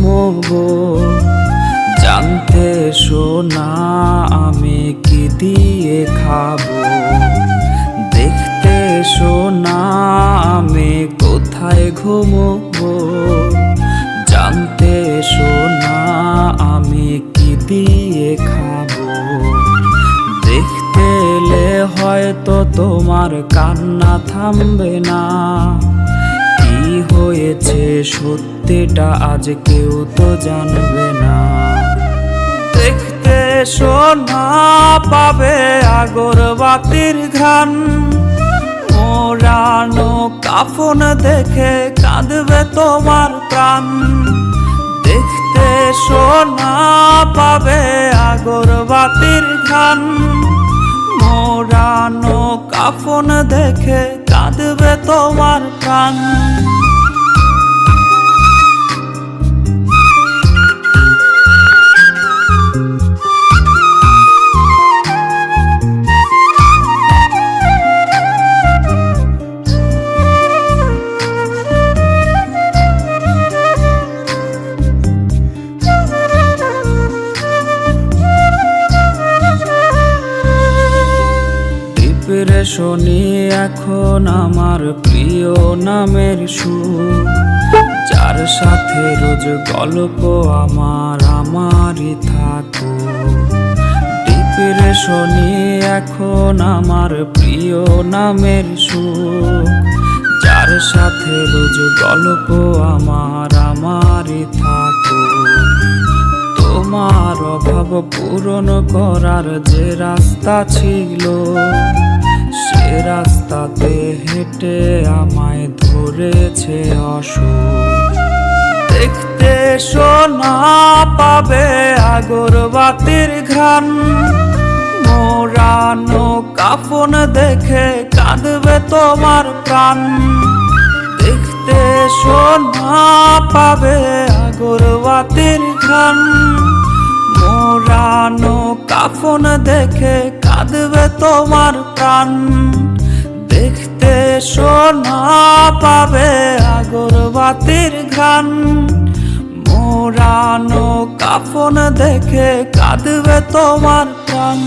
ঘুমোবো। জানতে শোনা আমি কি দিয়ে খাবো, দেখতে শোনা আমি কোথায় ঘুমোবো। জানতে শোনা আমি কি দিয়ে খাবো, দেখতে এলে হয়তো তোমার কান্না থামবে না। কি হয়েছে সত্যিটা আজ কেউ তো জানবে না। দেখতে শোনা পাবে আগরবাতির ঘ্রাণ, মোড়ানো কাফন দেখে কাঁদবে তোমার প্রাণ। দেখতে শোনা পাবে আগরবাতির ঘ্রাণ, মোড়ানো কাফন দেখে কাঁদবে তোমার প্রাণ। শুনি এখন আমার প্রিয় নামের সুর, যার সাথে রোজ গল্প আমারই থাকো। ডিপ্রেশনে এখন আমার প্রিয় নামের সুর, যার সাথে রোজ গল্প আমারই থাকো। তোমার অভাব পূরণ করার যে রাস্তা ছিল, সে রাস্তাতে হেঁটে আমায় ধরেছে অসুখ। দেখতে শোনা পাবে আগরবাতির ঘ্রাণ, মোড়ানো কাফন দেখে কাঁদবে তোমার প্রাণ। দেখতে শোনা পাবে আগরবাতির ঘ্রাণ, মোড়ানো কাফন দেখে কাঁদবে তোমার প্রাণ। দেখতে শোনা পাবে আগরবাতির ঘ্রাণ, মোড়ানো কাফন দেখে কাঁদবে তোমার প্রাণ।